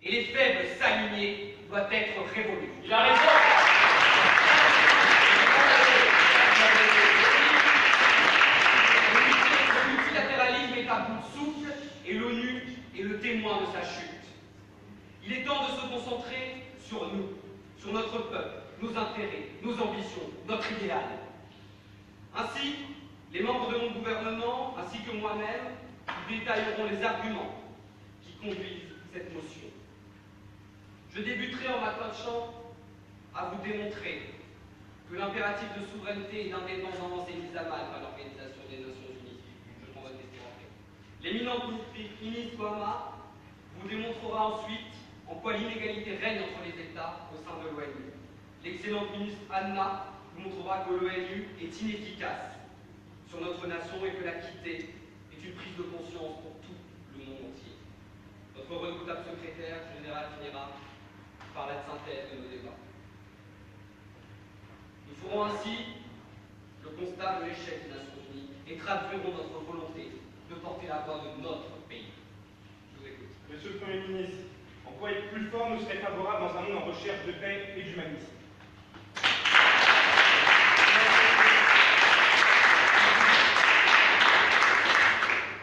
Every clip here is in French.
et les faibles s'aligner doit être révolu. Il a raison. Le multilatéralisme est à bout de souffle et l'ONU est le témoin de sa chute. Il est temps de se concentrer sur nous, sur notre peuple, nos intérêts, nos ambitions, notre idéal. Ainsi, les membres de mon gouvernement, ainsi que moi-même, nous détaillerons les arguments qui conduisent cette motion. Je débuterai en m'attachant à vous démontrer que l'impératif de souveraineté et d'indépendance est mis à mal par l'Organisation des Nations Unies. Je prends votre question après. L'éminent ministre Obama vous démontrera ensuite en quoi l'inégalité règne entre les États au sein de l'ONU. L'excellente ministre Anna vous montrera que l'ONU est inefficace sur notre nation et que la quitter est une prise de conscience pour tout le monde entier. Notre redoutable secrétaire général finira par la synthèse de nos débats. Nous ferons ainsi le constat de l'échec des Nations Unies et traduirons notre volonté de porter la voix de notre pays. Je vous écoute. Monsieur le Premier ministre, en quoi être plus fort nous serait favorable dans un monde en recherche de paix et d'humanisme?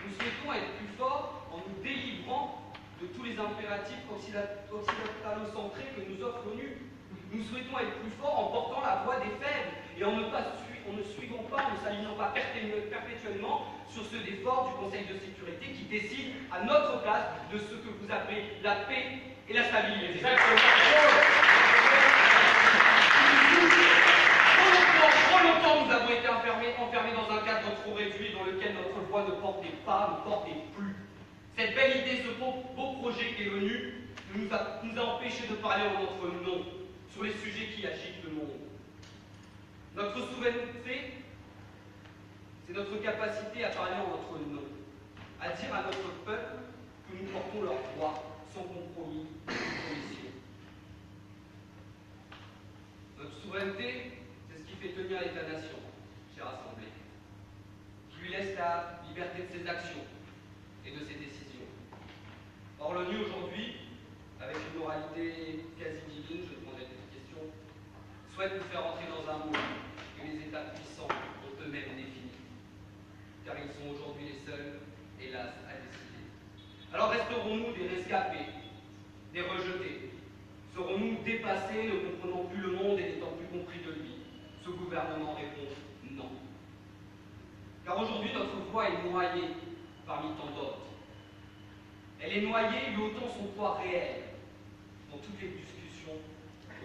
Nous souhaitons être plus forts en nous délivrant de tous les impératifs occidentalocentrés que nous offre l'ONU. Nous souhaitons être plus forts en portant la voix des faibles et en ne suivant pas, en ne s'alignant pas perpétuellement sur ceux des forts du Conseil de sécurité qui décident à notre place de ce que vous appelez la paix et la stabilité. Trop longtemps, nous avons été enfermés dans un cadre trop réduit dans lequel notre voix ne portait plus. Cette belle idée, ce beau projet qu'est l'ONU, nous a empêchés de parler en notre nom sur les sujets qui agitent le monde. Notre souveraineté, c'est notre capacité à parler en notre nom, à dire à notre peuple que nous portons leurs droits sans compromis ni condition. Notre souveraineté, c'est ce qui fait tenir l'État-nation, chère Assemblée, qui lui laisse la liberté de ses actions et de ses décisions. Or, l'ONU aujourd'hui, avec une moralité quasi divine, je demanderai cette question, souhaite nous faire entrer dans un monde que les États puissants ont eux-mêmes défini, car ils sont aujourd'hui les seuls, hélas, à décider. Alors resterons-nous des rescapés, des rejetés? Serons-nous dépassés, ne comprenant plus le monde et n'étant plus compris de lui? Ce gouvernement répond non. Car aujourd'hui, notre voix est noyée parmi tant d'autres. Elle est noyée, lui ôtant son poids réel dans toutes les discussions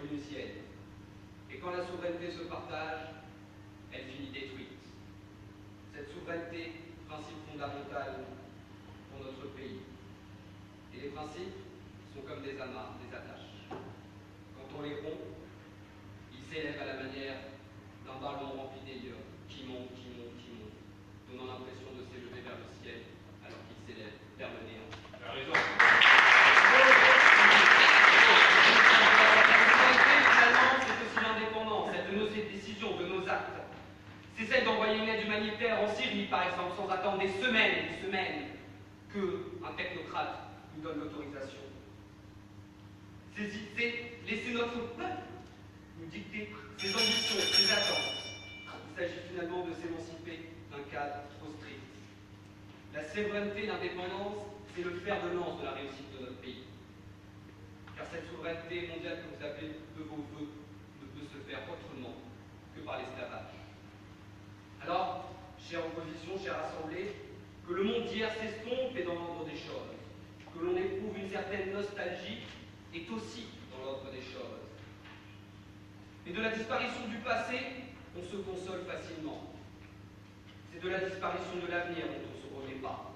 onusiennes. Et quand la souveraineté se partage, elle finit détruite. Cette souveraineté, principe fondamental pour notre pays. Et les principes sont comme des amarres, des attaches. Quand on les rompt, ils s'élèvent à la manière d'un ballon rempli d'ailleurs, qui monte, donnant l'impression de s'élever vers le ciel, alors qu'il s'élève vers le néant. Il a raison. C'est aussi l'indépendance, celle de nos décisions, de nos actes. C'est celle d'envoyer une aide humanitaire en Syrie, par exemple, sans attendre des semaines qu'un technocrate nous donne l'autorisation. C'est laisser notre peuple nous dicter ses ambitions, ses attentes. Il s'agit finalement de s'émanciper d'un cadre trop strict. La souveraineté et l'indépendance, c'est le fer de lance de la réussite de notre pays. Car cette souveraineté mondiale que vous appelez de vos voeux ne peut se faire autrement que par l'esclavage. Alors, chère opposition, chère assemblée, que le monde d'hier s'estompe est dans l'ordre des choses. Que l'on éprouve une certaine nostalgie est aussi dans l'ordre des choses. Mais de la disparition du passé, on se console facilement. C'est de la disparition de l'avenir dont on ne se remet pas.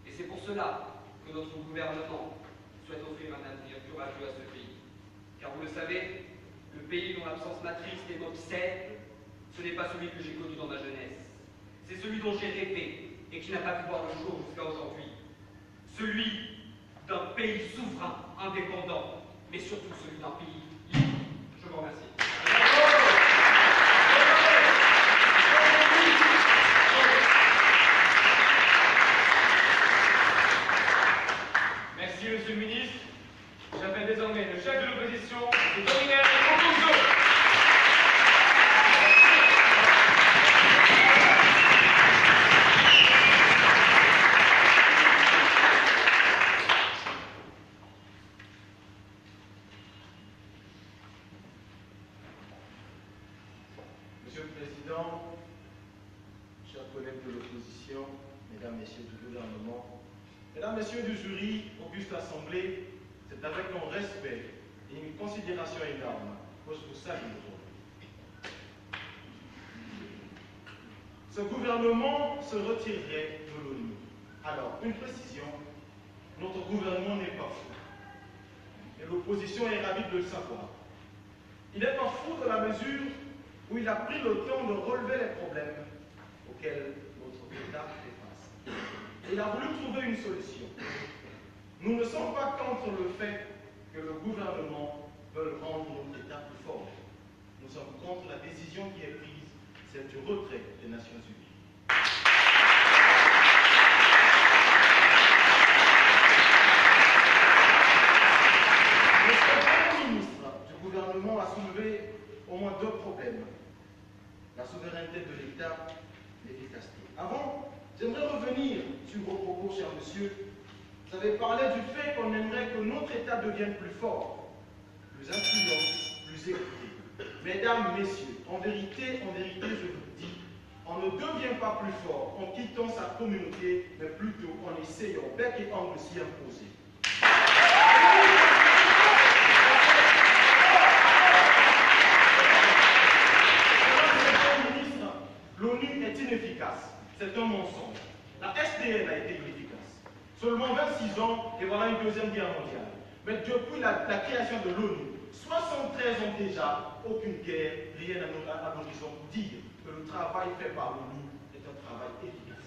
Et c'est pour cela que notre gouvernement souhaite offrir un avenir courageux à ce pays. Car vous le savez, le pays dont l'absence m'attriste et m'obsède, ce n'est pas celui que j'ai connu dans ma jeunesse. C'est celui dont j'ai rêvé et qui n'a pas pu voir le jour jusqu'à aujourd'hui. Celui d'un pays souverain, indépendant, mais surtout celui d'un pays libre. Je vous remercie. Merci, Monsieur le Ministre. désormais le chef de l'opposition, c'est Dominel Okonjo. Monsieur le Président, chers collègues de l'opposition, Mesdames, Messieurs du gouvernement, Mesdames, Messieurs du jury, auguste assemblée, c'est avec un respect et une considération énorme que je vous salue aujourd'hui. Ce gouvernement se retirerait de l'ONU. Alors, une précision, notre gouvernement n'est pas fou. Et l'opposition est ravie de le savoir. Il n'est pas fou dans la mesure où il a pris le temps de relever les problèmes auxquels notre État fait face. Et il a voulu trouver une solution. Nous ne sommes pas contre le fait que le gouvernement veuille rendre notre État plus fort. Nous sommes contre la décision qui est prise, celle du retrait des Nations Unies. Le Premier ministre du gouvernement a soulevé au moins deux problèmes. La souveraineté de l'État et l'efficacité. Avant, j'aimerais revenir sur vos propos, cher monsieur. Vous avez parlé du fait qu'on aimerait que notre État devienne plus fort, plus influent, plus écouté. Mesdames, messieurs, en vérité, je vous dis, on ne devient pas plus fort en quittant sa communauté, mais plutôt en essayant bec et ongle s'y imposer. L'ONU est inefficace. C'est un mensonge. La SDN a été inefficace. Seulement 26 ans et voilà une deuxième guerre mondiale. Mais depuis la création de l'ONU, 73 ans déjà, aucune guerre, rien à l'horizon pour dire que le travail fait par l'ONU est un travail efficace.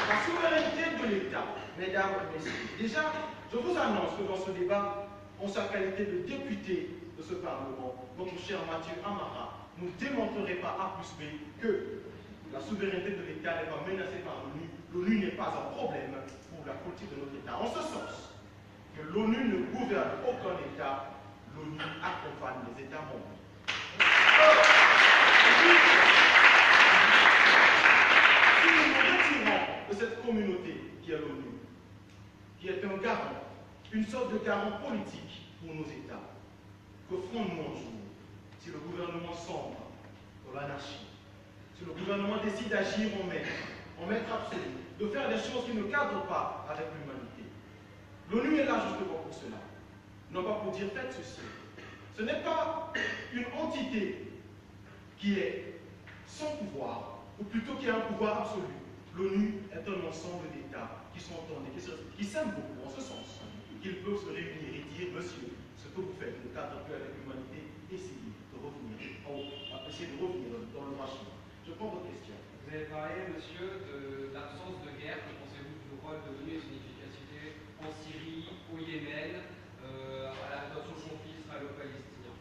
La souveraineté de l'État, mesdames et messieurs. Déjà, je vous annonce que dans ce débat, en sa qualité de député de ce Parlement, notre cher Mathieu Amara ne démontrerait pas A plus B que la souveraineté de l'État n'est pas menacée par l'ONU. L'ONU n'est pas un problème pour la politique de notre État. En ce sens que l'ONU ne gouverne aucun État, l'ONU accompagne les États membres. Si nous nous retirons de cette communauté qui est l'ONU, qui est un garant, une sorte de garant politique pour nos États, que ferons-nous un jour si le gouvernement sombre dans l'anarchie, si le gouvernement décide d'agir en maître absolu, de faire des choses qui ne cadrent pas avec l'humanité? L'ONU est là justement pour cela, non pas pour dire faites ceci. Ce n'est pas une entité qui est sans pouvoir, ou plutôt qui a un pouvoir absolu. L'ONU est un ensemble d'États qui sont entendus, qui s'aiment beaucoup, en ce sens, qu'ils peuvent se réunir et dire, monsieur, ce que vous faites ne cadre plus avec l'humanité, essayez de revenir dans le droit chemin. Je prends votre question. Vous avez parlé, monsieur, de l'absence de guerre. Que pensez-vous du rôle de l'ONU et son efficacité en Syrie, au Yémen, dans son conflit israélo-palestinien?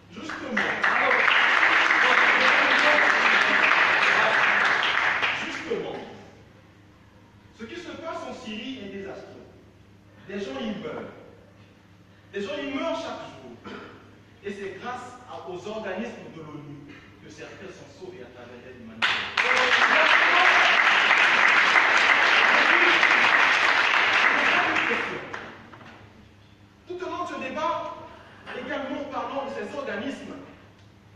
Justement, ce qui se passe en Syrie est désastreux. Les gens y meurent. Les gens y meurent chaque jour. Et c'est grâce aux organismes de l'ONU que certains sont sauvés à travers l'aide humanitaire. Tout au long de ce débat, également parlant de ces organismes,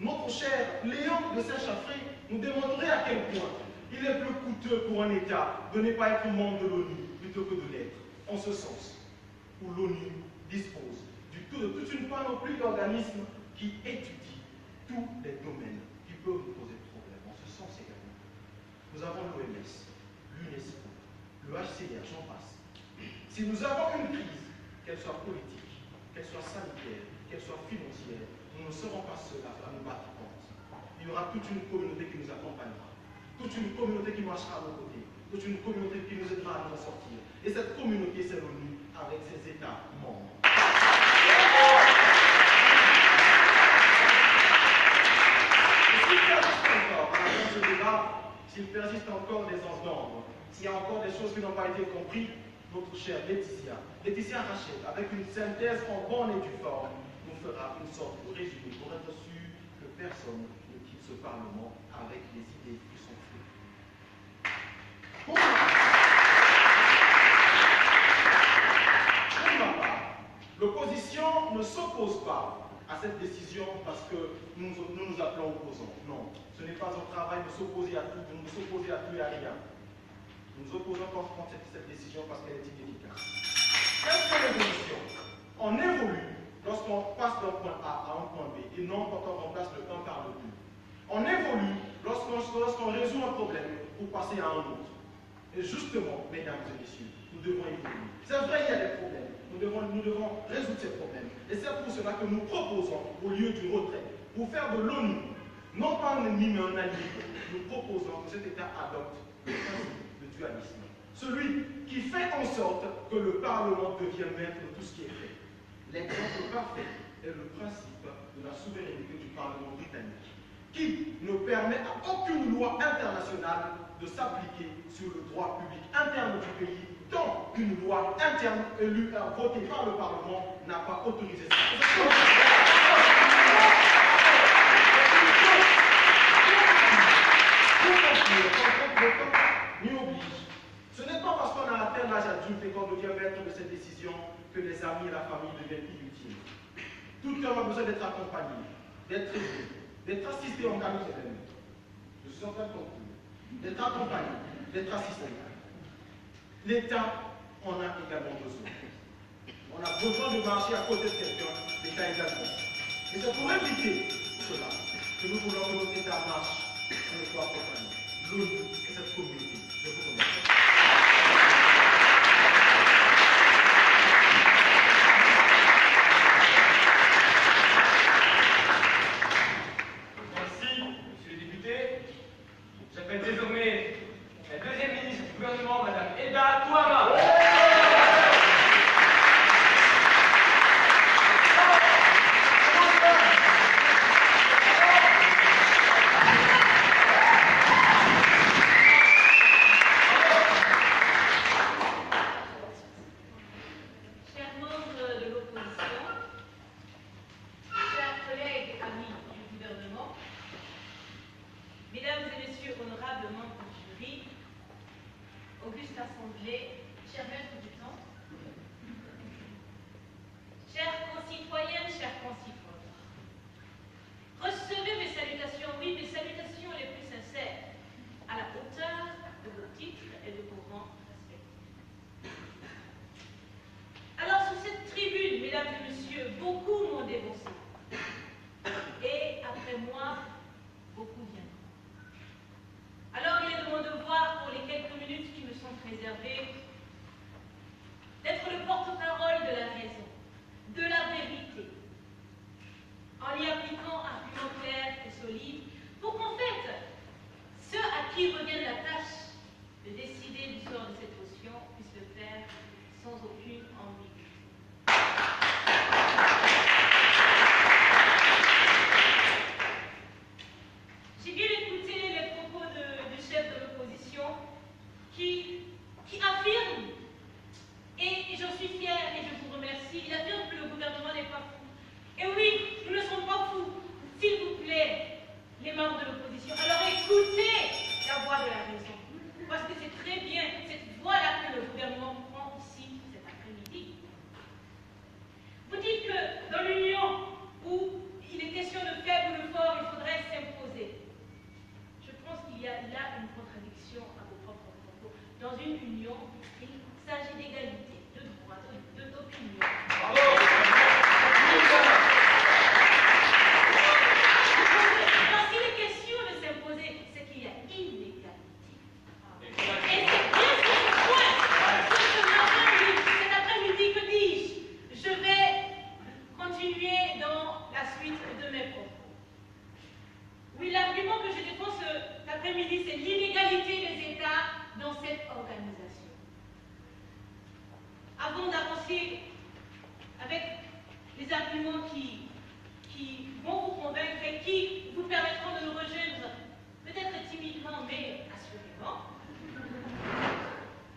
notre cher Léon de Saint-Chaffré nous démontrait à quel point il est plus coûteux pour un État de ne pas être membre de l'ONU plutôt que de l'être. En ce sens, où l'ONU dispose de toute une panoplie d'organismes qui étudient tous les domaines qui peuvent nous poser problème. En ce sens également, nous avons l'OMS, l'UNESCO, le HCR, j'en passe. Si nous avons une crise, qu'elle soit politique, qu'elle soit sanitaire, qu'elle soit financière, nous ne serons pas seuls à nous battre contre. Il y aura toute une communauté qui nous accompagnera, toute une communauté qui marchera à nos côtés, toute une communauté qui nous aidera à nous en sortir. Et cette communauté, c'est l'ONU avec ses États membres. S'il persiste encore des ans d'ombre, s'il y a encore des choses qui n'ont pas été comprises, notre chère Laetitia Rachel, avec une synthèse en bonne et due forme, nous fera une sorte de résumé pour être sûr que personne ne quitte ce Parlement avec les idées qui sont floues. Pour ma part, l'opposition ne s'oppose pas à cette décision parce que nous nous appelons opposants. Non, ce n'est pas un travail de s'opposer à tout, de nous opposer à tout et à rien. Nous nous opposons contre cette décision parce qu'elle est inefficace. Qu'est-ce que l'évolution? On évolue lorsqu'on passe d'un point A à un point B et non quand on remplace le 1 par le 2. On évolue lorsqu'on résout un problème pour passer à un autre. Et justement, mesdames et messieurs, nous devons évoluer. C'est vrai, il y a des problèmes. Nous devons résoudre ces problèmes. Et c'est pour cela que nous proposons, au lieu du retrait, pour faire de l'ONU, non pas un ennemi, mais un allié, nous proposons que cet État adopte le principe de dualisme. Celui qui fait en sorte que le Parlement devienne maître de tout ce qui est fait. L'exemple parfait est le principe de la souveraineté du Parlement britannique, qui ne permet à aucune loi internationale de s'appliquer sur le droit public interne du pays tant qu'une loi interne élue et votée par le Parlement n'a pas autorisé ça. Nous oblige. Ce n'est pas parce qu'on a atteint l'âge adulte et qu'on devient maître de cette décision que les amis et la famille deviennent inutiles. Tout homme a besoin d'être accompagné, d'être aidé, d'être assisté en cas d'événement. Je suis en train de conclure. D'être accompagné, d'être assisté. L'État en a également besoin. On a besoin de marcher à côté de quelqu'un, l'État également. Et c'est pour éviter cela que nous voulons que notre État marche et ne soit accompagné. L'ONU et cette communauté. Je vous remercie. Merci, monsieur le député. J'appelle désormais la deuxième ministre du gouvernement, madame Eda Touama.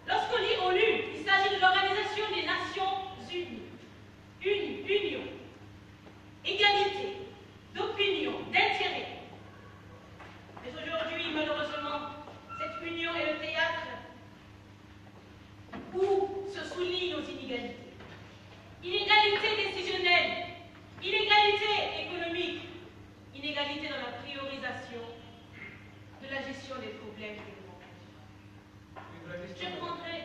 Lorsqu'on lit ONU, il s'agit de inégalité. Inégalité décisionnelle, inégalité économique, inégalité dans la priorisation de la gestion des problèmes que nous rencontrons. Je prendrai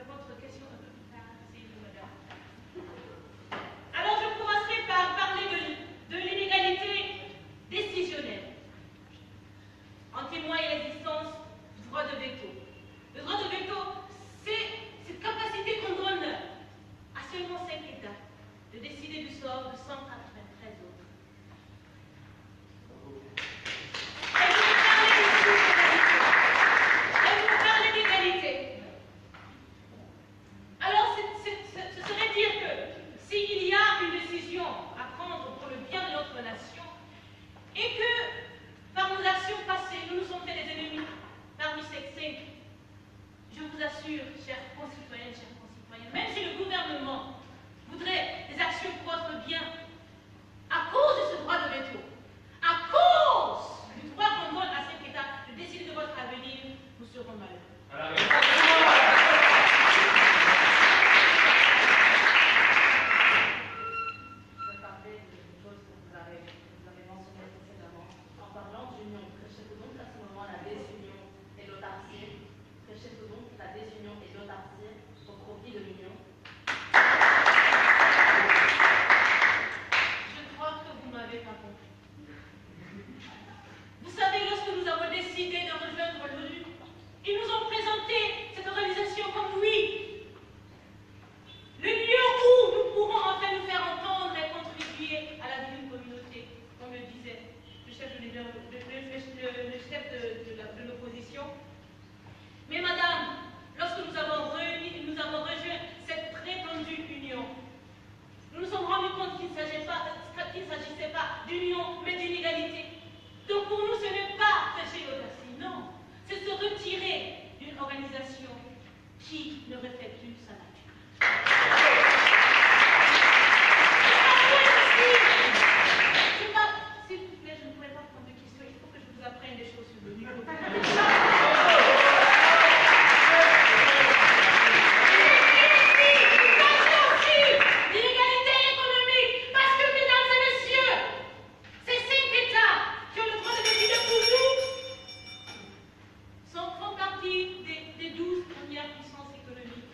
votre question un peu plus tard, si madame. Alors je commencerai par parler de l'inégalité décisionnelle. En témoigne l'existence du droit de veto. Le droit de veto, c'est cette capacité qu'on donne à seulement 5 États de décider du sort de 193 autres. Et vous parlez d'égalité. Alors, ce serait dire que s'il y a une décision à prendre pour le bien de notre nation, et que par nos actions passées, nous nous sommes fait des ennemis parmi ces 5, je vous assure, chers concitoyennes, chers concitoyens, même si le gouvernement voudrait des actions pour votre bien, à cause de ce droit de veto, à cause du droit qu'on donne à 5 États de décider de votre avenir, nous serons malheureux. Voilà, Je vais parler d'une chose que vous avez mentionnée précédemment en parlant d'union. Prêchez-vous donc à ce moment la désunion et l'autarcie. Prêchez-vous donc la désunion et l'autarcie au profit de l'union. Je crois que vous m'avez pas compris. Vous savez, lorsque nous avons décidé de rejoindre l'ONU, ils nous ont présenté cette organisation comme oui, le lieu où nous pourrons enfin nous faire entendre et contribuer à la vie d'une communauté, comme le disait le chef de l'opposition. Mais madame, lorsque nous avons rejoint cette prétendue union, nous nous sommes rendus compte qu'il ne s'agissait pas d'union, mais d'inégalité. Donc pour nous, ce n'est pas prêcher l'audacie, non. C'est se retirer d'une organisation qui ne reflète plus sa nature. S'il vous plaît, je ne pourrais pas prendre de questions. Il faut que je vous apprenne des choses sur le niveau. L'inégalité économique, parce que, mesdames et messieurs, ces 5 États qui ont le droit de décider pour nous font partie des 12 premières puissances économiques.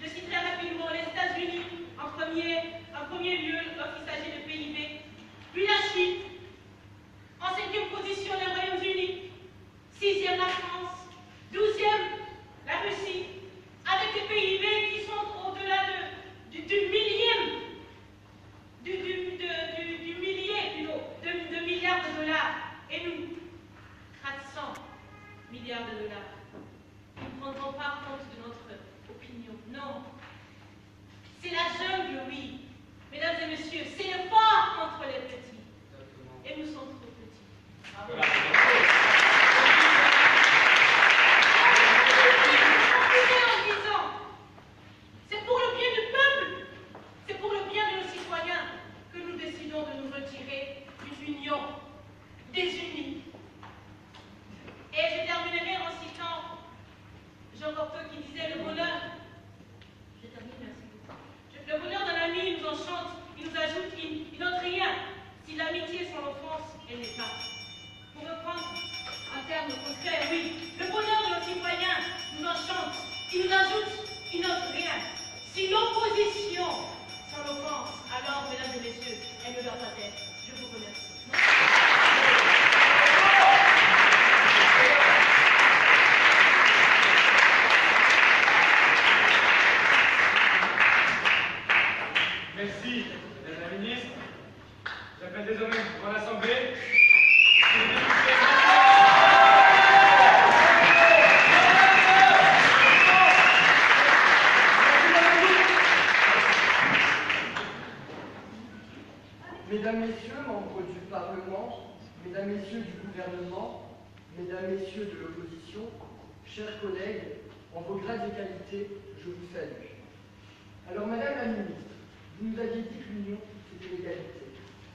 Je citerai rapidement les États-Unis en premier lieu lorsqu'il s'agit de PIB, puis la Chine, en 5e position les Royaumes-Unis, 6e la France, 12e la Russie, avec des PIB qui sont au-delà du millième, de milliards de dollars, et nous, 400 milliards de dollars. Nous ne prendrons pas compte de notre opinion. Non. C'est la jungle, oui. Mesdames et messieurs, c'est le fort contre les petits. Et nous sommes trop petits. voilà. En disant, c'est pour le bien du peuple, c'est pour le bien de nos citoyens que nous décidons de nous retirer d'une union désunie. Et je terminerai en citant Jean Cocteau qui disait le bonheur. Je termine, merci beaucoup. Le bonheur d'un ami nous enchante, il nous ajoute, il n'ôte rien. Si l'amitié sans l'offense, elle n'est pas. Pour reprendre un terme concret, oui, le bonheur de nos citoyens nous enchante, il nous ajoute, il n'ôte rien. Si l'opposition sans l'offense, alors, mesdames et messieurs, elle ne doit pas être. Je vous remercie. Merci, Madame la Ministre. J'appelle désormais devant l'Assemblée. Mesdames, Messieurs, membres du Parlement, Mesdames, Messieurs du gouvernement, Mesdames, Messieurs de l'opposition, chers collègues, en vos grades et qualités, je vous salue. Alors, Madame la Ministre, vous nous aviez dit que l'union, c'était l'égalité.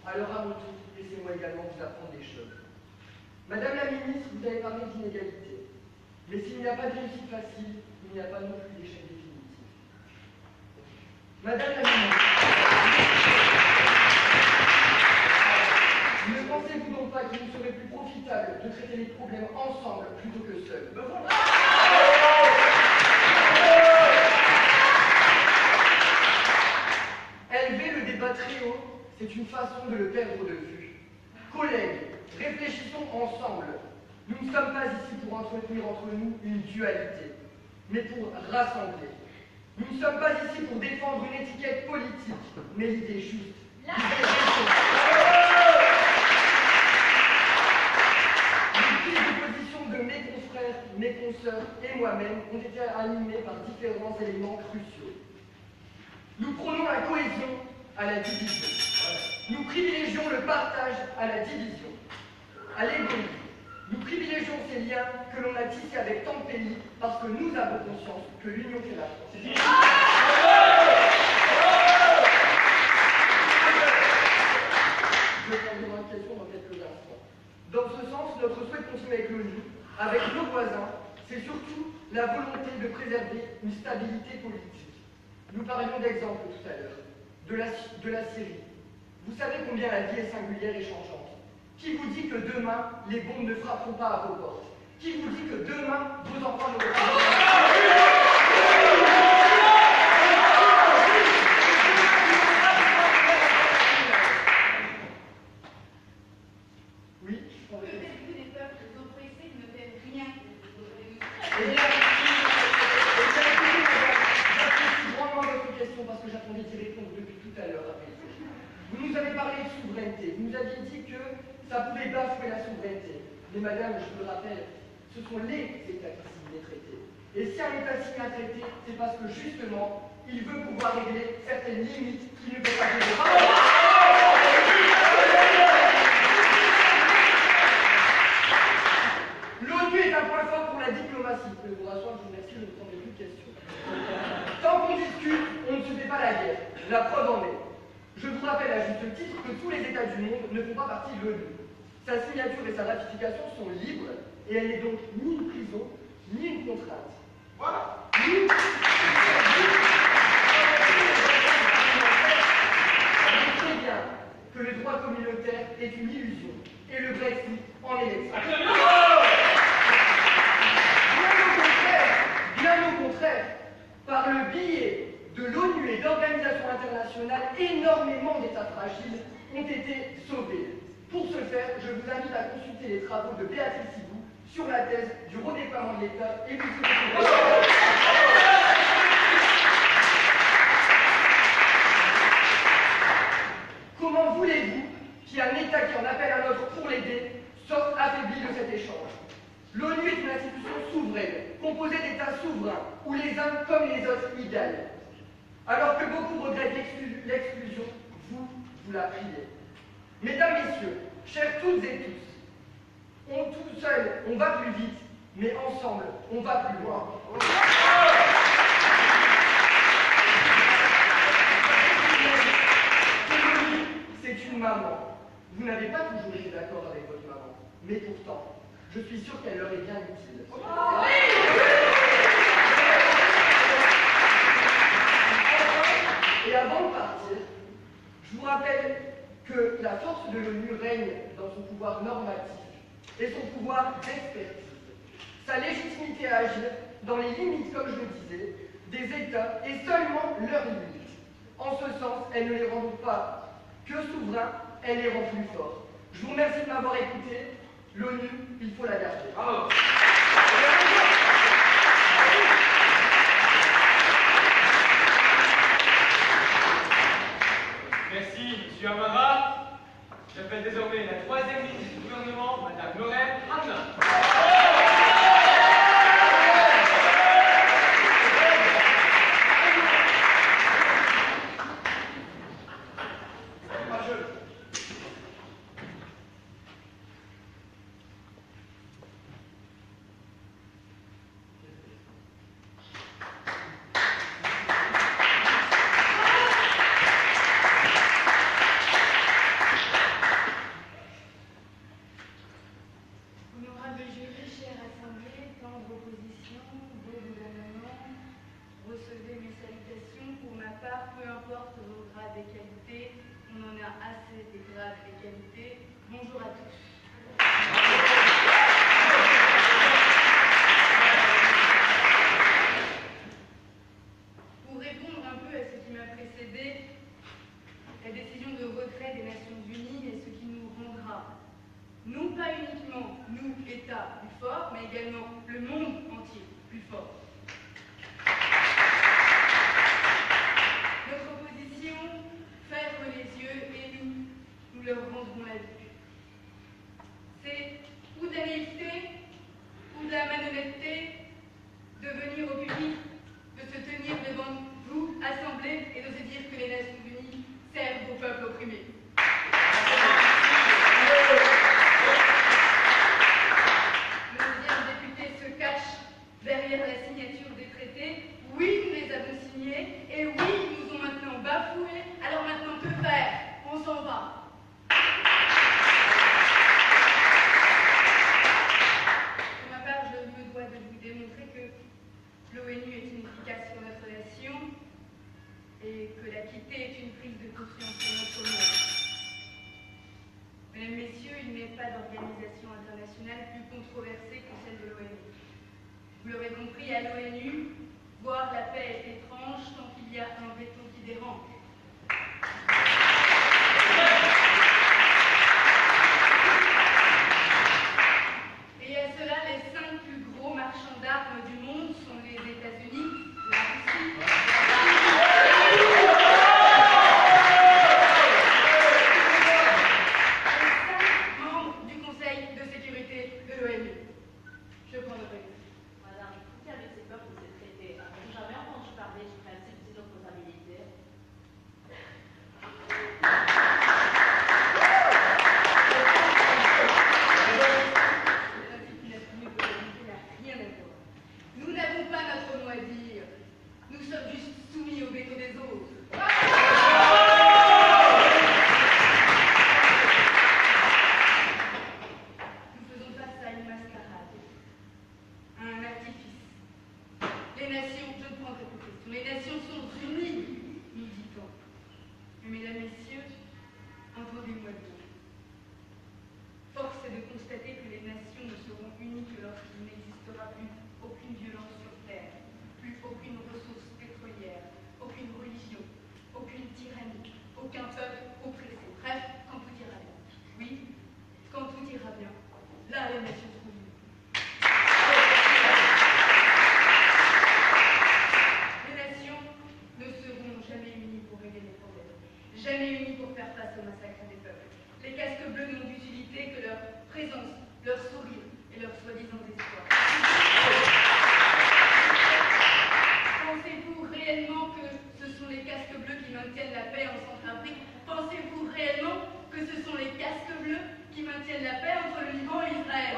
Alors, à mon tour, laissez-moi également vous apprendre des choses. Madame la Ministre, vous avez parlé d'inégalité. Mais s'il n'y a pas de réussite facile, il n'y a pas non plus d'échec définitif. Madame la ministre, ne pensez-vous donc pas qu'il nous serait plus profitable de traiter les problèmes ensemble plutôt que seuls? Élever le débat très haut, c'est une façon de le perdre de vue. Collègues, réfléchissons ensemble. Nous ne sommes pas ici pour entretenir entre nous une dualité, mais pour rassembler. Nous ne sommes pas ici pour défendre une étiquette politique, mais l'idée juste. Les prises de position de mes confrères, mes consoeurs et moi-même ont été animées par différents éléments cruciaux. Nous prônons la cohésion à la division. Nous privilégions le partage à la division. À l'égalité. Nous privilégions ces liens que l'on a tissés avec tant de pays parce que nous avons conscience que l'union fait la force. Je prendrai une question dans quelques instants. Dans ce sens, notre souhait de continuer avec l'ONU, avec nos voisins, c'est surtout la volonté de préserver une stabilité politique. Nous parlions d'exemple tout à l'heure, de la Syrie. Vous savez combien la vie est singulière et changeante. Qui vous dit que demain, les bombes ne frapperont pas à vos portes? Qui vous dit que demain, vos enfants n'auront pas... Oui, je prends votre question. Que faites-vous des peuples oppressés qui ne peuvent rien? Eh bien, j'apprécie grandement votre question parce que j'attendais d'y répondre depuis tout à l'heure. Vous nous avez parlé de souveraineté. Vous nous aviez dit que ça pouvait bafouer la souveraineté. Mais madame, je vous le rappelle, ce sont les États qui signent les traités. Et si un État signe un traité, c'est parce que justement, il veut pouvoir régler certaines limites qu'il ne peut pas régler. L'ONU est un point fort pour la diplomatie. Je vous rassure, je vous remercie, je ne vous prendrai plus de questions. Tant qu'on discute, on ne se fait pas la guerre. La preuve en est. Je vous rappelle à juste titre que tous les États du monde ne font pas partie de l'ONU. Sa signature et sa ratification sont libres et elle n'est donc ni une prison, ni une contrainte. Voilà. Nous savons très bien que le droit communautaire est une illusion et le Brexit en est l'exemple. Bien au contraire, par le biais de l'ONU et d'organisations internationales, énormément d'États fragiles ont été sauvés. Pour ce faire, je vous invite à consulter les travaux de Béatrice Hibou sur la thèse du redéploiement de l'État et du Comment voulez-vous qu'il y ait un État qui en appelle à l'autre pour l'aider sorte affaibli de cet échange? L'ONU est une institution souveraine, composée d'États souverains, où les uns comme les autres y gagnent. Alors que beaucoup regrettent l'exclusion, vous la priez. Mesdames, Messieurs, chers toutes et tous, tout seul, on va plus vite, mais ensemble, on va plus loin. C'est une maman. Vous n'avez pas toujours été d'accord avec votre maman, mais pourtant, je suis sûr qu'elle leur est bien utile. Et avant de partir, je vous rappelle que la force de l'ONU règne dans son pouvoir normatif et son pouvoir d'expertise. Sa légitimité à agir dans les limites, comme je le disais, des États et seulement leurs limites. En ce sens, elle ne les rend donc pas que souverains, elle les rend plus forts. Je vous remercie de m'avoir écouté. L'ONU, il faut la garder. Bravo. Merci, M. Amara. J'appelle désormais la troisième ministre du gouvernement, Mme Lorraine Hanna. grades d'égalité. On en a assez des grades d'égalité. Bonjour à tous. Pour répondre un peu à ce qui m'a précédé, la décision de retrait des Nations Unies est ce qui nous rendra, non pas uniquement nous, États, plus forts, mais également le monde entier plus fort. Notre opposition ferme les yeux et nous leur rendrons la vue. C'est ou de la naïveté ou de la malhonnêteté de venir au public, de se tenir devant vous, assemblés, et de se dire que les Nations Unies servent au peuple opprimé. Le deuxième député se cache derrière la signature des traités. Oui, nous les avons signés, et oui, ils nous ont maintenant bafoués. Alors maintenant, que faire? On s'en va. Pour ma part, je me dois de vous démontrer que l'ONU est inefficace pour notre nation et que la quitter est une prise de conscience pour notre monde. Mesdames, Messieurs, il n'est pas d'organisation internationale plus controversée que celle de l'ONU. Vous l'aurez compris, à l'ONU, voir la paix est étrange tant qu'il y a un veto qui dérange. Et à cela, les 5 plus gros marchands d'armes du monde sont les États-Unis, la Russie, je prends le texte. Madame, qui avait ces peurs pour ces traités? N'avons jamais entendu parler du principe d'inopposabilité? Nous n'avons pas notre mot à dire. Nous sommes juste soumis au veto des autres. Nous faisons face à une mascarade, à un artifice. Les nations, je ne prendrai plus question, les nations sont unies, nous dit-on. Mais mesdames, messieurs, entendez-moi bien. Force est de constater que les nations ne seront unies que lorsqu'il n'existera plus aucune violence sur terre, plus aucune ressource pétrolière, aucune religion, aucune tyrannie, aucun peuple oppressé. Bref, quand tout ira bien. Oui, quand tout ira bien, là les nations seront unies. Les nations ne seront jamais unies pour régler les problèmes, jamais unies pour faire face au massacre des peuples. Les casques bleus n'ont d'utilité que leur présence, leur sourire et leur soi-disant espoir. Pensez-vous réellement que ce sont les casques bleus qui maintiennent la paix en Centrafrique? Pensez-vous réellement que ce sont les casques bleus qui maintiennent la paix entre le Liban et Israël?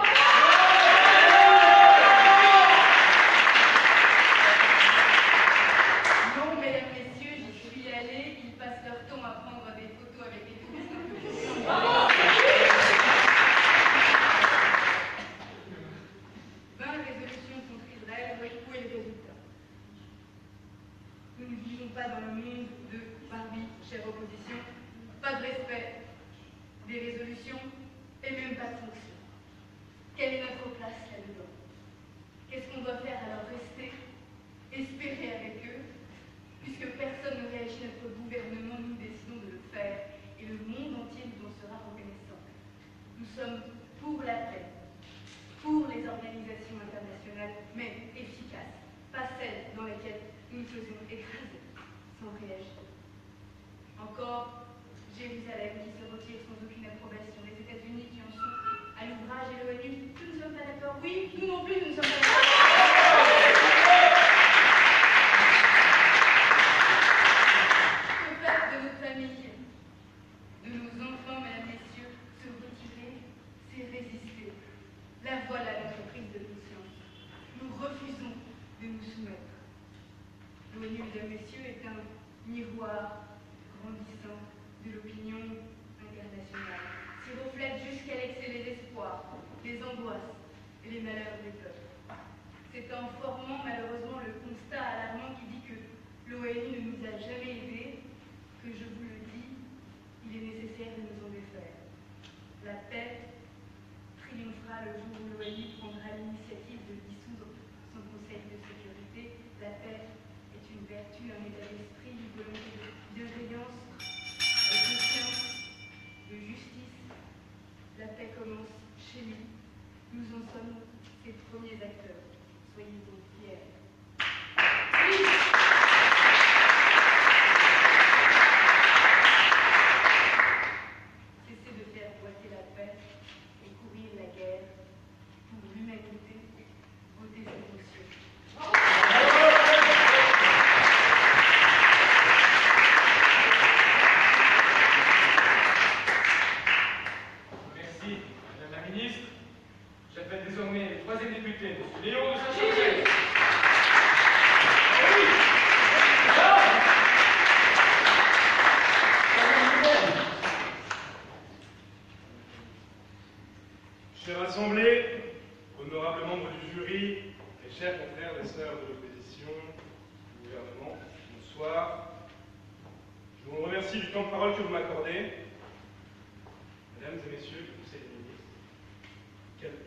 Non, mesdames, messieurs, j'y suis allée, ils passent leur temps à prendre des photos avec les touristes un peu puissants. 20 résolutions contre Israël, oui, où est le résultat? Nous ne vivons pas dans le monde de Barbie, chère opposition. Pas de respect des résolutions et même pas de fonction. Quelle est notre place là-dedans? Qu'est-ce qu'on doit faire alors? Rester, espérer avec eux? Puisque personne ne réagit à notre gouvernement, nous décidons de le faire et le monde entier nous en sera reconnaissant. Nous sommes pour la paix, pour les organisations internationales, mais efficaces, pas celles dans lesquelles nous nous faisons écraser sans réagir. Encore Jérusalem qui se retire sans aucune approbation, les États-Unis qui en sont à l'ouvrage et l'ONU. Nous ne sommes pas d'accord. Oui, nous non plus, nous ne sommes pas d'accord. Que faire de nos familles, de nos enfants, mesdames, messieurs? Se retirer, c'est résister. La voilà notre prise de conscience. Nous refusons de nous soumettre. L'ONU, mesdames, messieurs, est un miroir grandissant de l'opinion internationale, qui reflète jusqu'à l'excès les espoirs, les angoisses et les malheurs des peuples. C'est en formant malheureusement le constat alarmant qui dit que l'ONU ne nous a jamais aidés que je vous le combattu un état d'esprit, une volonté de bienveillance, de confiance, de justice. La paix commence chez lui. Nous en sommes ses premiers acteurs. Soyez donc fiers. Cessez de faire boiter la paix et courir la guerre pour l'humanité. Votez cette motion. Merci, Madame la Ministre. J'appelle désormais le troisième député, M. Léon de Saint-Charles. Chère Assemblée, honorables membres du jury, et chers confrères et sœurs de l'opposition, du gouvernement, bonsoir. Je vous remercie du temps de parole que vous m'accordez. Mesdames et messieurs du Conseil des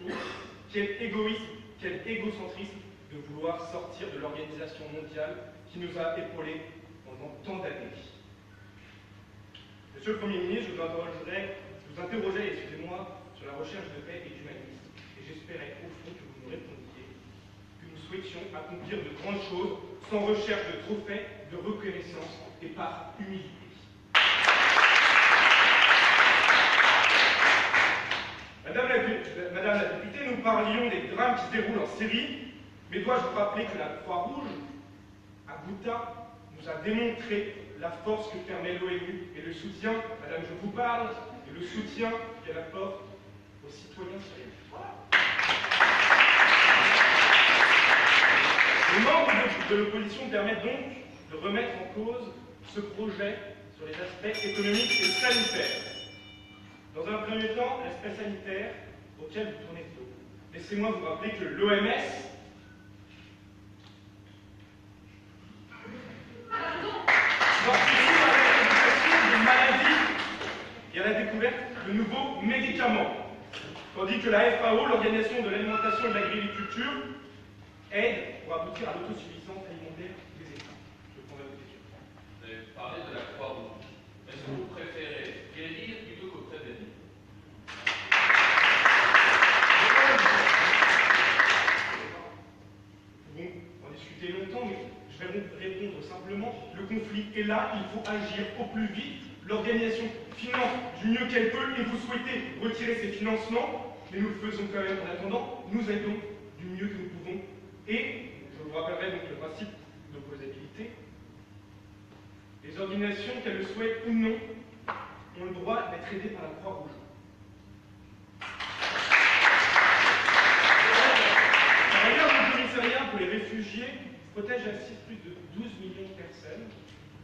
ministres, quel égoïsme, quel égocentrisme de vouloir sortir de l'organisation mondiale qui nous a épaulés pendant tant d'années. Monsieur le Premier ministre, je vous interrogeais, excusez-moi, sur la recherche de paix et d'humanisme, et j'espérais au fond que vous nous répondiez que nous souhaitions accomplir de grandes choses sans recherche de trophées, de reconnaissance et par humilité. Madame la députée, nous parlions des drames qui se déroulent en Syrie, mais dois-je vous rappeler que la Croix-Rouge, à Ghouta, nous a démontré la force que permet l'ONU et le soutien, madame, je vous parle, et le soutien qu'elle apporte aux citoyens syriens. Les membres de l'opposition permettent donc de remettre en cause ce projet sur les aspects économiques et sanitaires. Dans un premier temps, l'aspect sanitaire auquel vous tournez le dos. Laissez-moi vous rappeler que l'OMS participe à l'éradication des maladies et à la découverte de nouveaux médicaments, tandis que la FAO, l'Organisation de l'alimentation et de l'agriculture, aide pour aboutir à l'autosuffisance alimentaire des États. Je prends la question. Vous avez parlé de la Croix-Rouge. Est-ce que vous préférez guérir plutôt que prévenir? Nous pouvons en discuter longtemps, mais je vais répondre simplement. Le conflit est là, il faut agir au plus vite. L'organisation finance du mieux qu'elle peut et vous souhaitez retirer ses financements, mais nous le faisons quand même en attendant. Nous aidons du mieux que nous pouvons. Et je vous rappellerai donc le principe d'opposabilité. Les organisations, qu'elles le souhaitent ou non, ont le droit d'être aidées par la Croix-Rouge. Par ailleurs, le commissariat pour les réfugiés protège ainsi plus de 12 millions de personnes,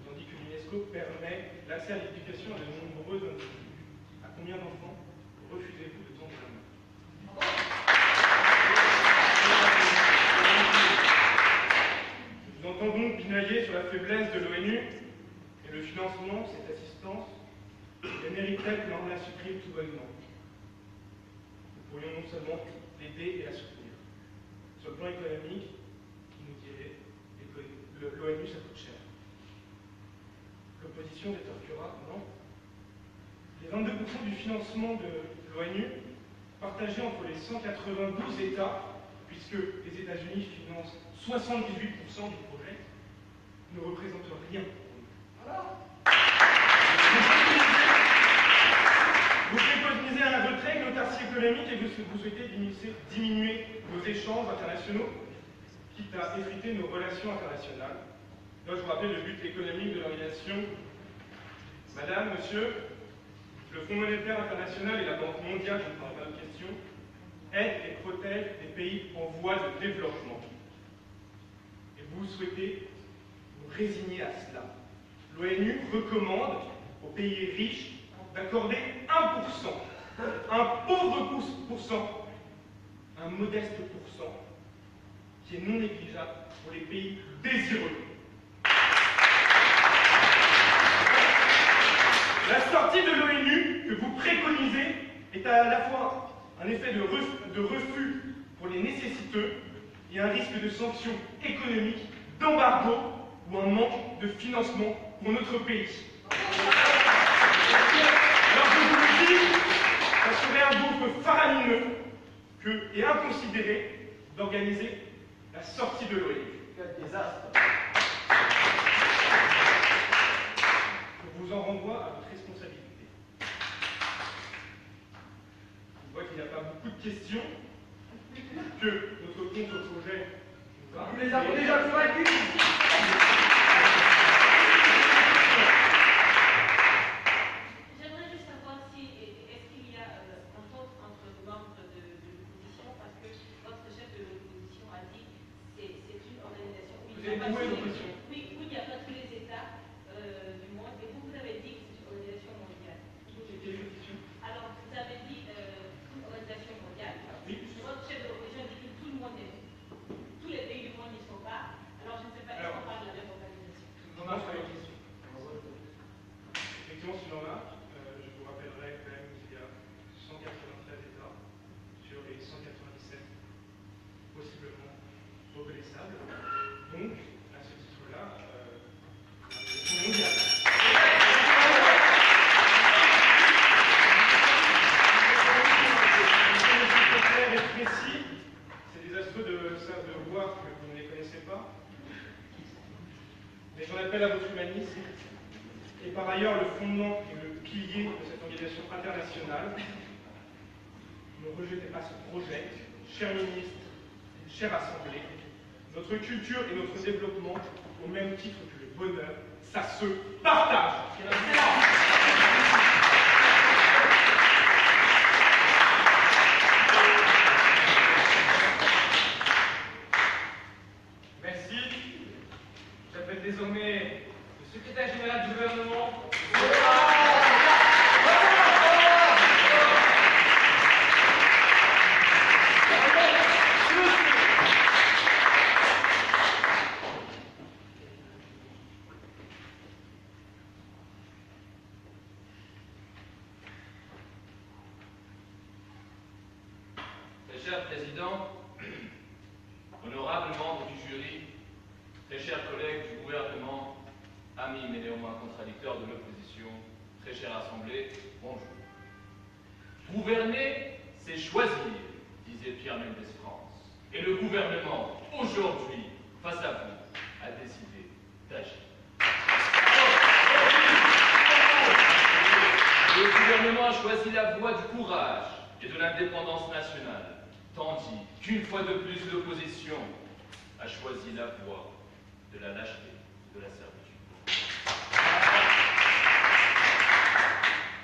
tandis que l'UNESCO permet l'accès à l'éducation à de nombreux individus. À combien d'enfants refusez-vous de tendre la main? Je vous entends donc pinailler sur la faiblesse de l'ONU et le financement, cette assistance, elle mériterait que l'on la supprime tout bonnement. Nous pourrions non seulement l'aider et la soutenir. Sur le plan économique, qui nous dirait l'ONU ça coûte cher. L'opposition rétorquera non. Les 22% du financement de l'ONU, partagé entre les 192 États, puisque les États-Unis financent 78% du projet, ne représente rien pour nous. Vous préconisez un retrait, une autarcie économique et vous souhaitez diminuer nos échanges internationaux, quitte à effriter nos relations internationales. Là, je vous rappelle le but économique de l'organisation. Madame, monsieur, le Fonds monétaire international et la Banque mondiale, je ne parle pas de question, aident et protègent les pays en voie de développement. Et vous souhaitez vous résigner à cela. L'ONU recommande aux pays riches d'accorder 1%, un pauvre pourcent, un modeste pourcent, qui est non négligeable pour les pays désireux. La sortie de l'ONU que vous préconisez est à la fois un effet de refus pour les nécessiteux et un risque de sanctions économiques, d'embargo ou un manque de financement pour notre pays. Alors je vous le dis, ça serait un gouffre faramineux et inconsidéré d'organiser la sortie de l'ONU. Quel désastre! Je vous en renvoie à votre responsabilité. Je vois qu'il n'y a pas beaucoup de questions, que notre contre-projet nous va. Vous les avons déjà convaincus. J'aimerais juste savoir si, est-ce qu'il y a un faute entre les membres de l'opposition, parce que votre chef de l'opposition a dit que c'est une organisation où il n'y a pas tous les États du monde, et vous avez dit que c'est une organisation mondiale. Alors, vous avez dit une organisation mondiale. Votre chef de l'opposition dit que tout le monde est, tous les pays du monde n'y sont pas. Alors, je ne sais pas, est-ce qu'on parle de la même organisation? Effectivement, sur l'ONU, je vous rappellerai quand même qu'il y a 193 États sur les 197 possiblement reconnaissables. Donc, à ce titre-là, l'organisation mondiale. C'est clair et précis. C'est désastreux de voir que vous ne les connaissez pas. Mais j'en appelle à votre humanisme. Et par ailleurs, le fondement et le pilier de cette organisation internationale, ne rejetez pas ce projet, cher ministre, chère Assemblée. Notre culture et notre développement, au même titre que le bonheur, ça se partage. Merci. J'appelle désormais le secrétaire général du gouvernement. Très cher Président, honorables membres du jury, très chers collègues du gouvernement, amis mais néanmoins contradicteurs de l'opposition, très chère Assemblée, bonjour. Gouverner, c'est choisir, disait Pierre Mendès France. Et le gouvernement, aujourd'hui, face à vous, a décidé d'agir. Le gouvernement a choisi la voie du courage et de l'indépendance nationale, tandis qu'une fois de plus l'opposition a choisi la voie de la lâcheté, de la servitude.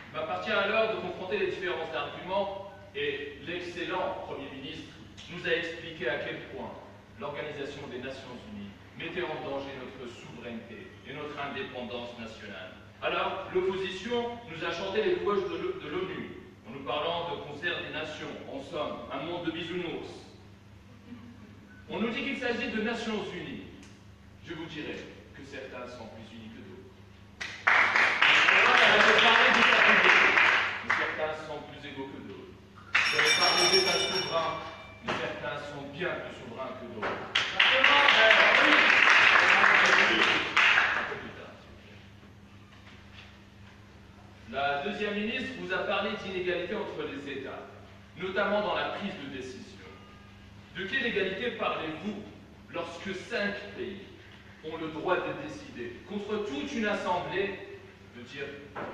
Il m'appartient alors de confronter les différents arguments et l'excellent Premier ministre nous a expliqué à quel point l'Organisation des Nations Unies mettait en danger notre souveraineté et notre indépendance nationale. Alors, l'opposition nous a chanté les louanges de l'ONU en nous parlant de concert des nations, en somme, un monde de bisounours. On nous dit qu'il s'agit de Nations Unies. Je vous dirais que certains sont plus unis que d'autres. On peut parler d'État public, mais certains sont plus égaux que d'autres. On peut parler d'État souverain, mais certains sont bien plus souverains que d'autres. La deuxième ministre vous a parlé d'inégalité entre les États, notamment dans la prise de décision. De quelle égalité parlez-vous lorsque 5 pays ont le droit de décider contre toute une assemblée de dire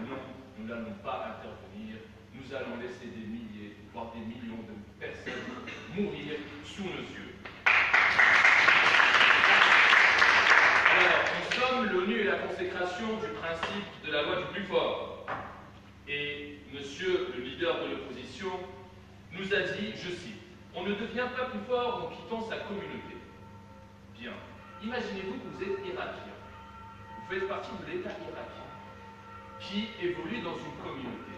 non, nous n'allons pas intervenir, nous allons laisser des milliers, voire des millions de personnes mourir sous nos yeux. Alors, en somme, l'ONU est la consécration du principe de la loi du plus fort. Et monsieur le leader de l'opposition nous a dit, je cite, « On ne devient pas plus fort en quittant sa communauté. » Bien, imaginez-vous que vous êtes irakien. Vous faites partie de l'État irakien qui évolue dans une communauté.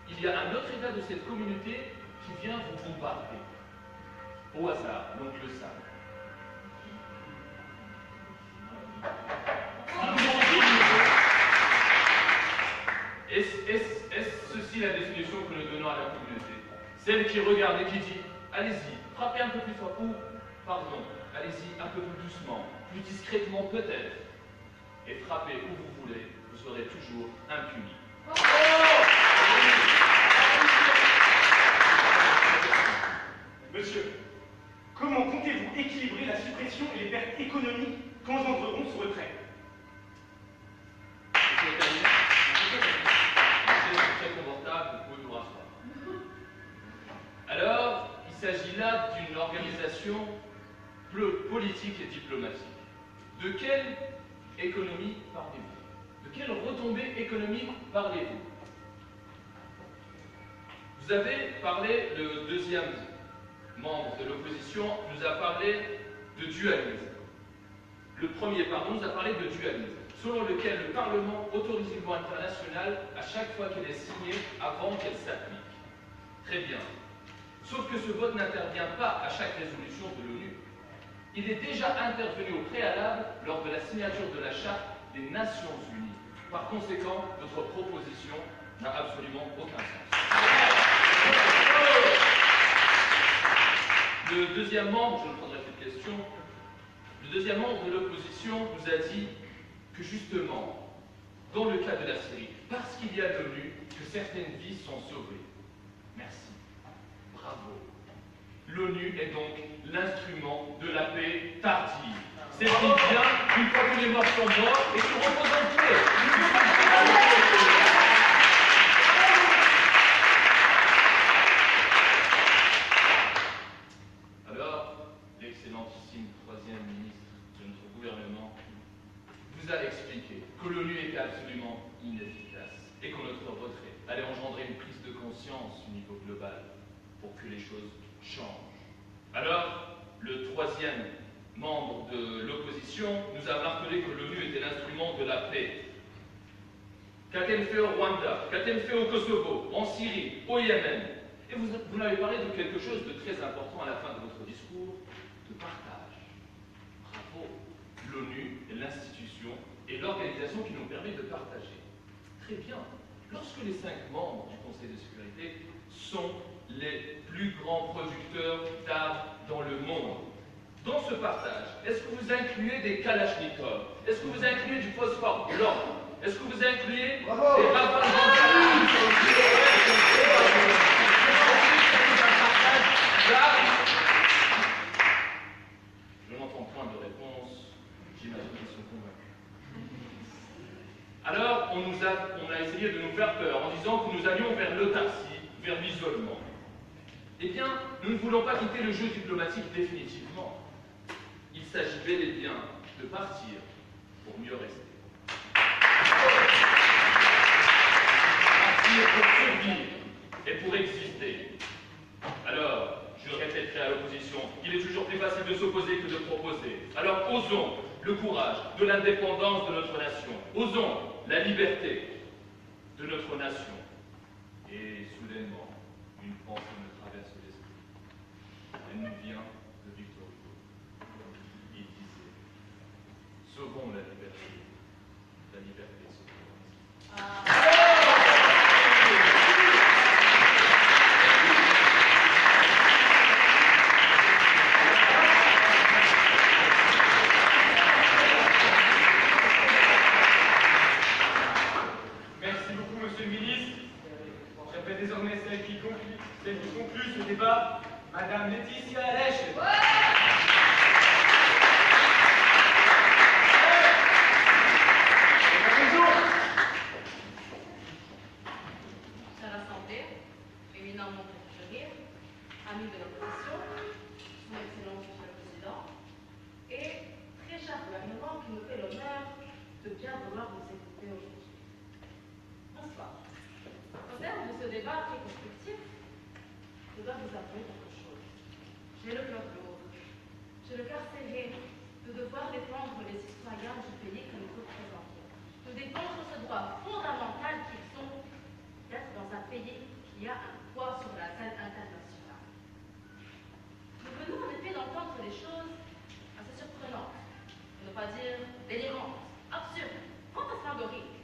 Il y a un autre État de cette communauté qui vient vous bombarder. Au hasard, l'oncle Sam. Est-ce ceci la définition que nous donnons à la communauté? Celle qui regarde et qui dit « Allez-y, frappez un peu plus fort » ou « Pardon, allez-y un peu plus doucement, plus discrètement peut-être ». frapper où vous voulez, vous serez toujours impunis. Monsieur, comment comptez-vous équilibrer la suppression et les pertes économiques qu'engendreront ce retrait? Monsieur le cabinet, c'est très confortable, vous pouvez vous rasseoir. Alors, il s'agit là d'une organisation politique et diplomatique. De quelle économie parlez-vous? De quelle retombée économique parlez-vous? Vous avez parlé, le deuxième membre de l'opposition nous a parlé de dualisme. Le premier, pardon, nous a parlé de dualisme, selon lequel le Parlement autorise une loi internationale à chaque fois qu'elle est signée avant qu'elle s'applique. Très bien. Sauf que ce vote n'intervient pas à chaque résolution de l'ONU. Il est déjà intervenu au préalable lors de la signature de la Charte des Nations Unies. Par conséquent, notre proposition n'a absolument aucun sens. Le deuxième membre, je ne prendrai plus de questions, le deuxième membre de l'opposition nous a dit que justement, dans le cas de la Syrie, parce qu'il y a l'ONU, que certaines vies sont sauvées. Merci. Bravo. L'ONU est donc l'instrument de la paix tardive. C'est ce qui vient une fois que les morts sont morts et se reposent en paix. Alors, l'excellentissime troisième ministre de notre gouvernement vous a expliqué que l'ONU était absolument inefficace et que notre retrait allait engendrer une prise de conscience au niveau global pour que les choses changent. Alors, le troisième membre de l'opposition nous a martelé que l'ONU était l'instrument de la paix. Qu'a-t-elle fait au Rwanda? Qu'a-t-elle fait au Kosovo? En Syrie? Au Yémen? Et vous m'avez parlé de quelque chose de très important à la fin de votre discours, de partage. Bravo. L'ONU est l'institution et l'organisation qui nous permet de partager. Très bien. Lorsque les 5 membres du Conseil de sécurité sont les plus grands producteurs d'armes dans le monde, dans ce partage, est-ce que vous incluez des kalachnikovs? Est-ce que vous incluez du phosphore blanc? Est-ce que vous incluez des rafales Je n'entends point de réponse, j'imagine qu'ils sont convaincus. Alors, on a essayé de nous faire peur en disant que nous allions vers l'autarcie, vers l'isolement. Eh bien, nous ne voulons pas quitter le jeu diplomatique définitivement. Il s'agit bel et bien de partir pour mieux rester. Partir pour survivre et pour exister. Alors, je répéterai à l'opposition, il est toujours plus facile de s'opposer que de proposer. Alors, osons le courage de l'indépendance de notre nation. Osons la liberté de notre nation. Et soudainement, une pensée me traverse l'esprit. Elle nous vient de Victor Hugo. Il disait, sauvons la liberté sauvons. Merci beaucoup, monsieur le ministre. J'appelle désormais celle qui conclut ce débat, Madame Laetitia Alèche. Chère Assemblée, éminent membre du jury, amis de l'opposition, Son Excellence Monsieur le Président, et très cher gouvernement qui nous fait l'honneur de bien vouloir nous écouter aujourd'hui. Bonsoir. Au terme de ce débat très constructif, je dois vous avouer quelque chose. J'ai le cœur lourd, j'ai le cœur serré de devoir défendre les citoyens du pays que nous représentons, de défendre ce droit fondamental qu'ils sont d'être dans un pays qui a un poids sur la scène internationale. Nous venons en effet d'entendre des choses assez surprenantes, pour ne pas dire délirantes, absurdes, fantasmagoriques.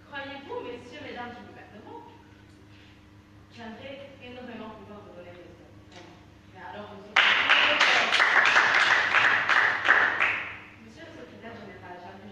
Croyez-vous, messieurs, mesdames du gouvernement, j'aimerais énormément pouvoir vous donner des exemples, vraiment. Mais alors, monsieur le secrétaire général, j'aimerais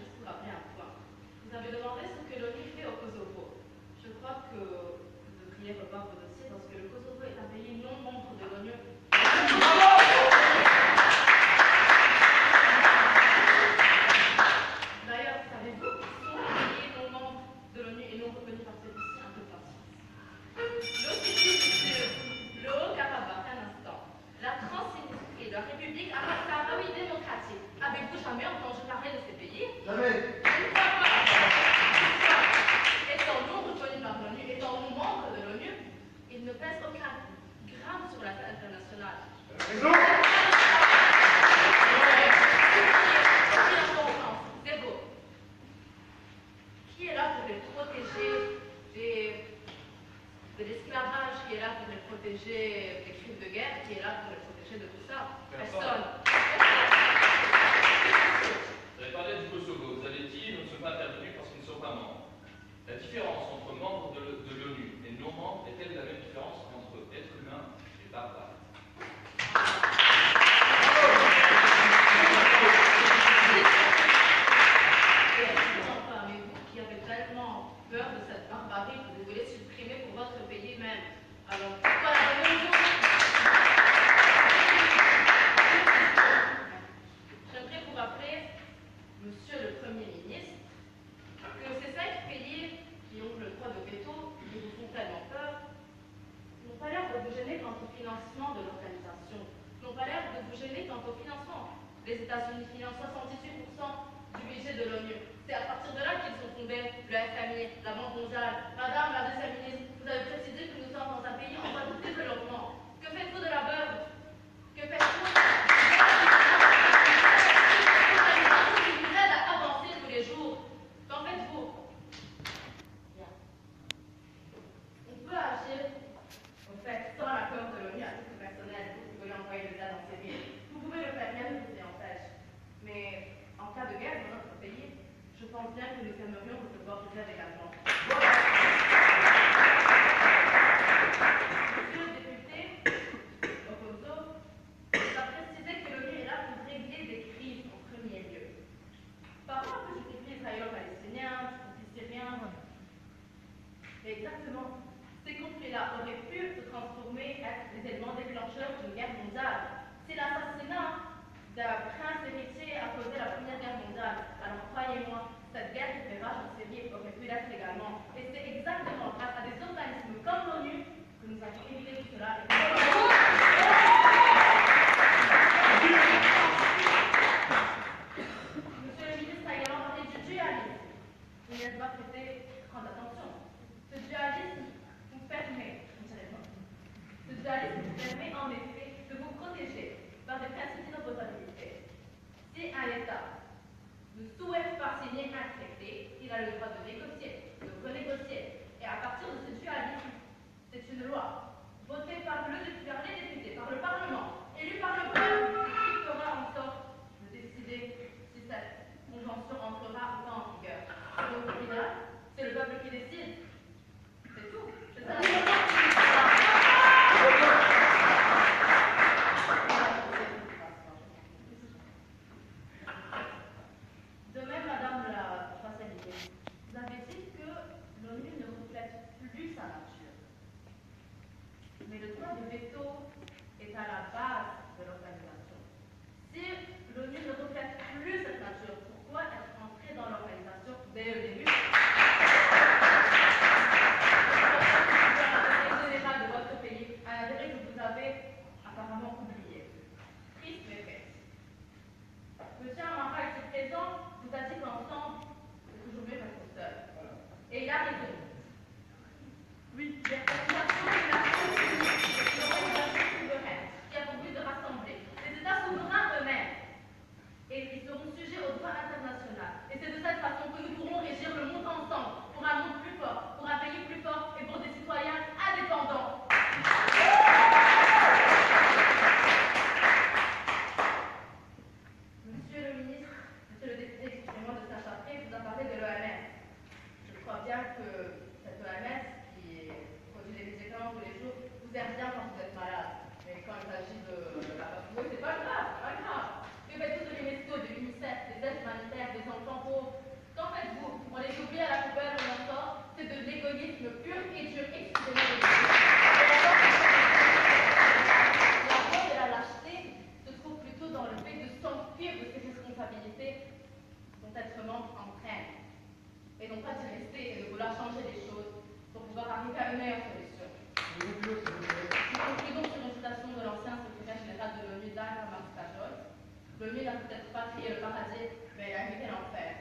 protéger de l'esclavage, qui est là pour les protéger des crimes de guerre, qui est là pour les protéger de tout ça. Personne. Vous avez parlé du Kosovo. Vous avez dit nous ne sommes pas intervenus parce qu'ils ne sont pas membres. La différence entre membres de l'ONU et non membres est-elle la même différence entre être humain et barbare? Mais vous qui avez tellement peur de cette barbarie que vous voulez supprimer pour votre pays même. Alors pourquoi la révolution? J'aimerais vous rappeler, Monsieur le Premier ministre, que ces 5 pays qui ont le droit de veto, qui vous font tellement peur, n'ont pas l'air de vous gêner quant au financement de l'organisation, n'ont pas l'air de vous gêner quant au financement. Les États-Unis financent 78% du budget de l'ONU. C'est à partir de là qu'ils ont fondé le FMI, la Banque mondiale. Madame la deuxième ministre, vous avez précisé que nous sommes dans un pays en voie de développement. Que faites-vous de la beurre? Que faites-vous qui vous aide à avancer tous les jours? Qu'en faites-vous? Bien. On peut agir, en fait, sans l'accord de l'ONU à titre personnel, vous qui voulez envoyer des aides en Syrie. Vous pouvez le faire, bien ne vous y empêche. Mais en cas de guerre dans notre pays, je pense bien que nous aimerions recevoir des aides également. Monsieur le député, Okozo, vous a précisé que l'ONU est là pour régler des crises en premier lieu. Parlons un peu du conflit israélo-palestinien, du conflit syrien. Mais exactement, ces conflits-là auraient pu se transformer en des éléments déclencheurs d'une guerre mondiale. C'est l'assassinat d'un prince héritier a causé la Première Guerre mondiale. Alors croyez-moi, cette guerre qui fait rage en Syrie aurait pu l'être également. Et c'est exactement grâce à des organismes comme l'ONU que nous avons évité tout cela. Monsieur le ministre a également parlé du dualisme. Vous n'êtes pas prêté grande attention. Ce dualisme vous permet, en effet de vous protéger par des principes d'inopposabilité. Si un État ne souhaite pas signer un traité, il a le droit de négocier, de renégocier. Et à partir de ce dualisme, c'est une loi votée par les députés, par le Parlement, élue par le peuple, qui fera en sorte de décider si cette convention entrera ou pas en vigueur. Donc au final, c'est le peuple qui décide. C'est tout. C'est ça. De même, Madame la Facilité, vous avez dit que l'ONU ne reflète plus sa nature. Mais le droit de veto est à la base de l'organisation. Si l'ONU ne reflète plus cette nature, pourquoi être entré dans l'organisation dès le début? L'intérêt général de votre pays, un intérêt que vous avez apparemment oublié. Triste mais vrai. Monsieur Amara, ici présent, vous a dit qu'ensemble, c'est toujours mieux qu'être seul. Et il a raison. Oui, l'organisation souveraine qui a pour but de rassembler les États souverains eux-mêmes. Et ils seront sujets au droit international. Et c'est de cette façon que nous pourrons régir le monde ensemble, pour un monde plus fort, pour un pays plus fort et pour des citoyens indépendants. Monsieur le ministre, monsieur le député, excusez-moi de s'acharner, vous a parlé de l'OMS. Je crois bien que cette OMS, qui produit des médicaments tous les jours, vous aide bien quand vous êtes malade. Mais quand il s'agit de la patrouille, c'est pas grave, c'est pas grave. Que faites-vous de l'UNESCO, de l'UNICEF, des aides humanitaires, des enfants pauvres? Qu'en faites-vous? On les oublie à la poubelle, on en sort. C'est de l'égoïsme pur et dur, excusez-moi de le dire. La faute et la lâcheté se trouvent plutôt dans le fait de s'enfuir de ses responsabilités dont être membre entraîne. Et non pas d'y rester et de vouloir changer les choses pour pouvoir arriver à une meilleure solution. Nous concluons sur une citation de l'ancien secrétaire général de l'ONU, Dag Hammarskjöld. L'ONU n'a peut-être pas créé le paradis, mais elle a évité l'enfer.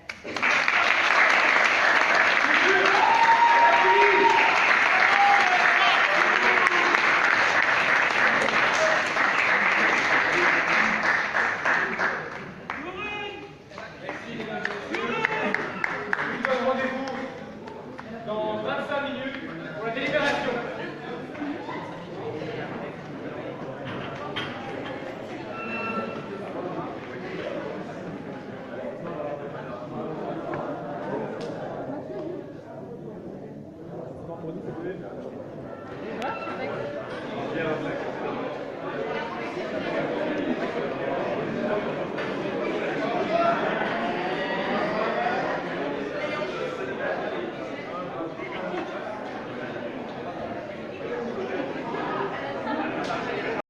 dans 25 minutes pour la délibération.